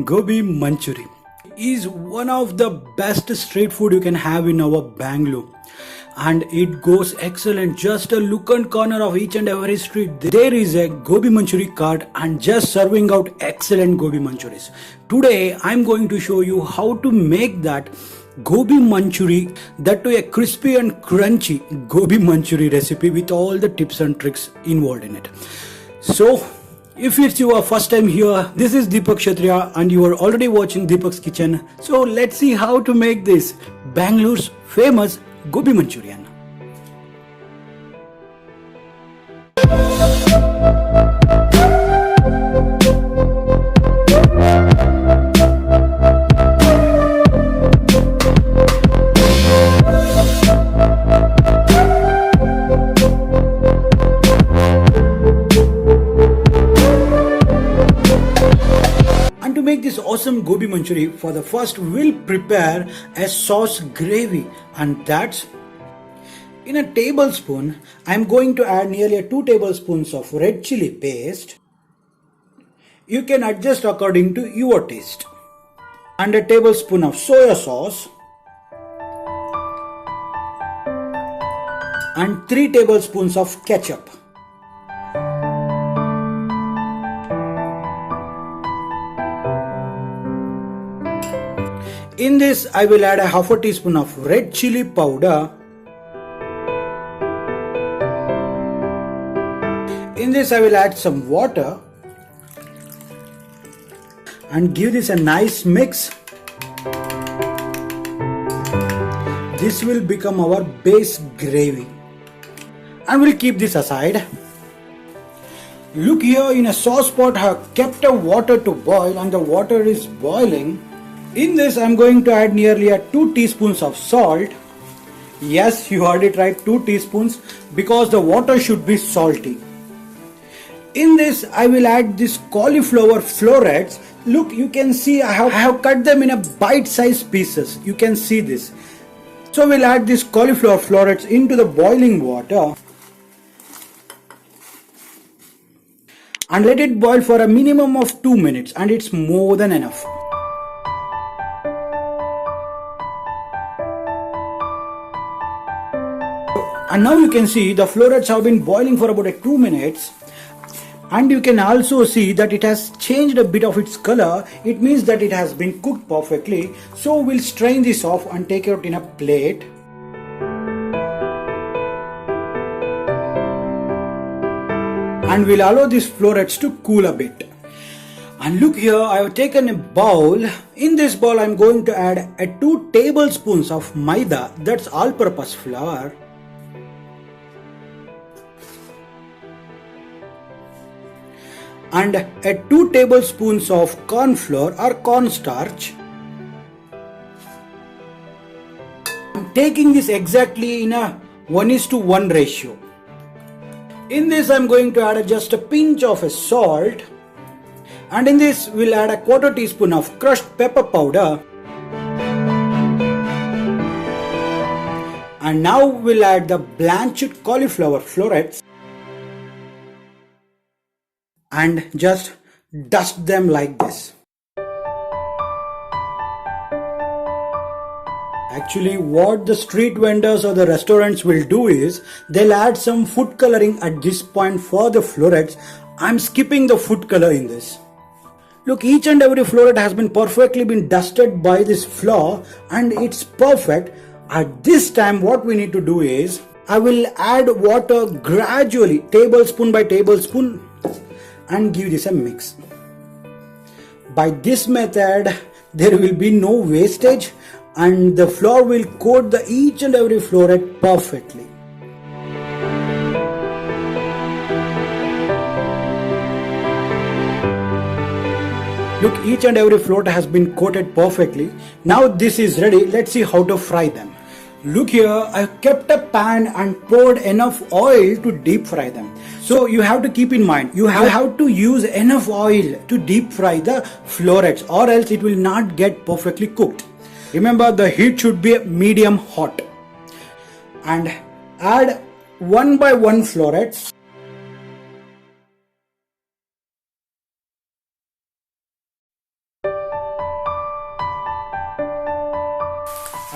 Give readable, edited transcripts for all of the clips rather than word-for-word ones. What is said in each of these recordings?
Gobi Manchurian is one of the best street food you can have in our Bangalore, and it goes excellent. Just a look and corner of each and every street there is a Gobi Manchurian cart and just serving out excellent Gobi Manchurians. Today I'm going to show you how to make that Gobi Manchuri, that to a crispy and crunchy Gobi Manchuri recipe with all the tips and tricks involved in it. So if it's your first time here, this is Deepaks and you are already watching Deepaks Kitchen. So let's see how to make this Bangalore's famous Gobi Manchurian. To make this awesome Gobi Manchuri, for the first we'll prepare a sauce gravy, and that's in a tablespoon. I'm going to add nearly 2 tablespoons of red chili paste. You can adjust according to your taste. And a tablespoon of soya sauce. And 3 tablespoons of ketchup. In this, I will add a half a teaspoon of red chili powder. In this, I will add some water and give this a nice mix. This will become our base gravy, and we'll keep this aside. Look here, in a sauce pot I have kept a water to boil, and the water is boiling. In this, I'm going to add nearly 2 teaspoons of salt. Yes, you heard it right, 2 teaspoons, because the water should be salty. In this, I will add this cauliflower florets. Look, you can see I have cut them in a bite-sized pieces. You can see this. So we'll add this cauliflower florets into the boiling water and let it boil for a minimum of 2 minutes, and it's more than enough. And now you can see the florets have been boiling for about 2 minutes, and you can also see that it has changed a bit of its color. It means that it has been cooked perfectly. So we'll strain this off and take it out in a plate. And we'll allow these florets to cool a bit. And look here, I have taken a bowl. In this bowl I'm going to add 2 tablespoons of maida, that's all-purpose flour. And 2 tablespoons of corn flour or cornstarch. I'm taking this exactly in a 1:1 ratio. In this I'm going to add just a pinch of salt, and in this we'll add 1/4 teaspoon of crushed pepper powder. And now we'll add the blanched cauliflower florets and just dust them like this. Actually, what the street vendors or the restaurants will do is they'll add some food coloring at this point for the florets. I'm skipping the food color in this. Look, each and every floret has been perfectly dusted by this flour, and it's perfect. At this time, what we need to do is I will add water gradually, tablespoon by tablespoon, and give this a mix. By this method, there will be no wastage, and the flour will coat each and every floret perfectly. Look, each and every floret has been coated perfectly. Now this is ready. Let's see how to fry them. Look here, I kept a pan and poured enough oil to deep fry them. So you have to keep in mind, you have to use enough oil to deep fry the florets, or else it will not get perfectly cooked. Remember, the heat should be medium hot. And add 1 by 1 florets.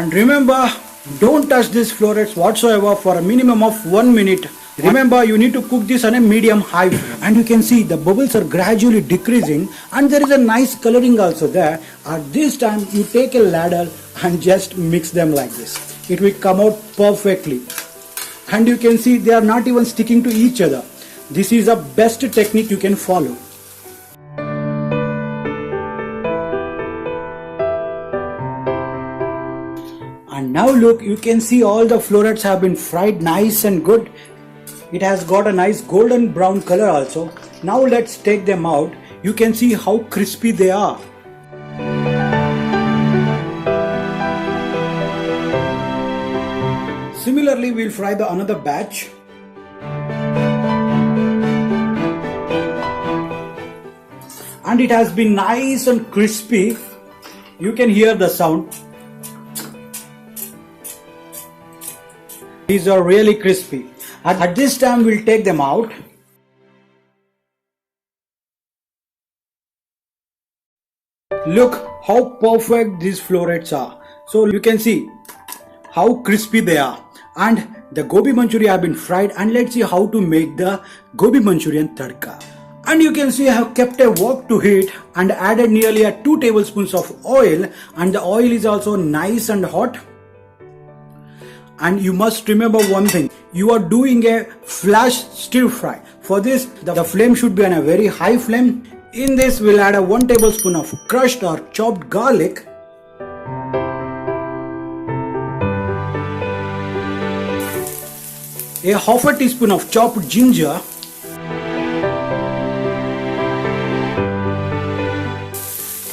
And remember, don't touch these florets whatsoever for a minimum of 1 minute. Remember, you need to cook this on a medium high flame. And you can see the bubbles are gradually decreasing and there is a nice coloring also there. At this time, you take a ladle and just mix them like this. It will come out perfectly. And you can see they are not even sticking to each other. This is the best technique you can follow. And now look, you can see all the florets have been fried nice and good. It has got a nice golden brown color also. Now let's take them out. You can see how crispy they are. Similarly, we'll fry the another batch. And it has been nice and crispy. You can hear the sound. These are really crispy. At this time, we'll take them out. Look how perfect these florets are. So you can see how crispy they are. And the gobi manchurian have been fried, and let's see how to make the gobi manchurian tadka. And you can see I have kept a wok to heat and added nearly 2 tablespoons of oil, and the oil is also nice and hot. And you must remember one thing, you are doing a flash stir fry. For this, the flame should be on a very high flame. In this, we'll add 1 tablespoon of crushed or chopped garlic, a half a teaspoon of chopped ginger,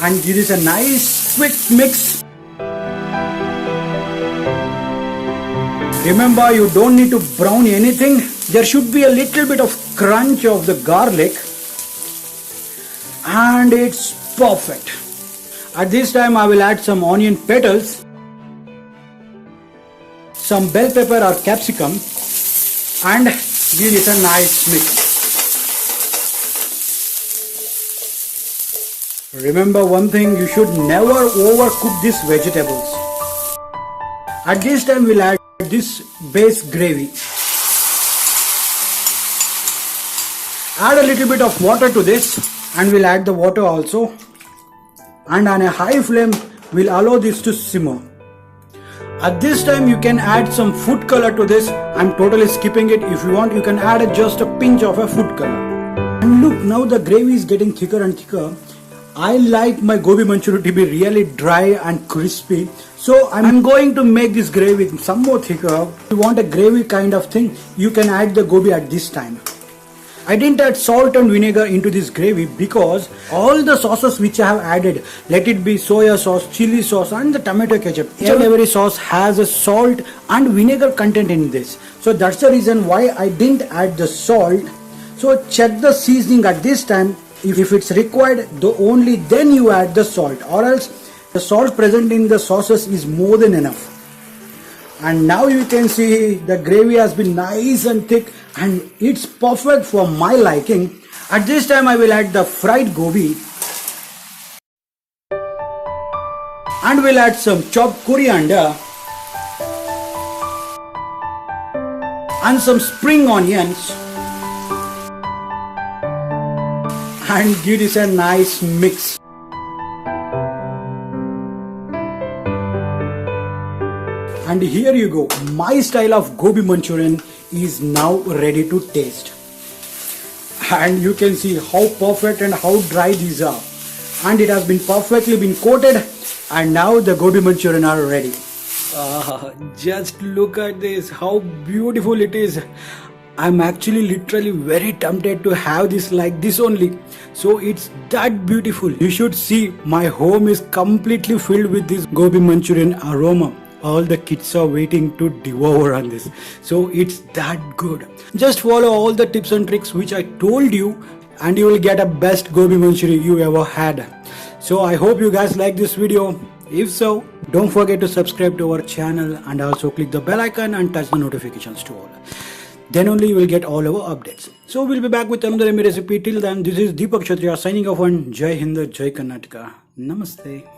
and give this a nice quick mix. Remember, you don't need to brown anything. There should be a little bit of crunch of the garlic. And it's perfect. At this time, I will add some onion petals, some bell pepper or capsicum, and give it a nice mix. Remember one thing, you should never overcook these vegetables. At this time, we'll add this base gravy. Add a little bit of water to this, and we'll add the water also. And on a high flame, we'll allow this to simmer. At this time, you can add some food color to this. I'm totally skipping it. If you want, you can add just a pinch of a food color. And look, now the gravy is getting thicker and thicker. I like my gobi manchurian to be really dry and crispy. So I'm going to make this gravy some more thicker. If you want a gravy kind of thing, you can add the gobi at this time. I didn't add salt and vinegar into this gravy because all the sauces which I have added, let it be soya sauce, chili sauce and the tomato ketchup, each and every sauce has a salt and vinegar content in this. So that's the reason why I didn't add the salt. So check the seasoning at this time. If it's required, only then you add the salt, or else the salt present in the sauces is more than enough. And now you can see the gravy has been nice and thick and it's perfect for my liking. At this time, I will add the fried gobi, and we'll add some chopped coriander and some spring onions, and give this a nice mix. And here you go, my style of gobi manchurian is now ready to taste. And you can see how perfect and how dry these are. And it has been perfectly been coated, and now the gobi manchurian are ready. Just look at this, how beautiful it is. I'm actually literally very tempted to have this like this only. So it's that beautiful. You should see my home is completely filled with this gobi manchurian aroma. All the kids are waiting to devour on this. So it's that good. Just follow all the tips and tricks which I told you, and you will get a best gobi manchurian you ever had. So I hope you guys like this video. If so, don't forget to subscribe to our channel and also click the bell icon and touch the notifications to all. Then only you will get all our updates. So we'll be back with another yummy recipe. Till then, this is Deepaks signing off, and Jai Hind, Jai Karnataka. Namaste.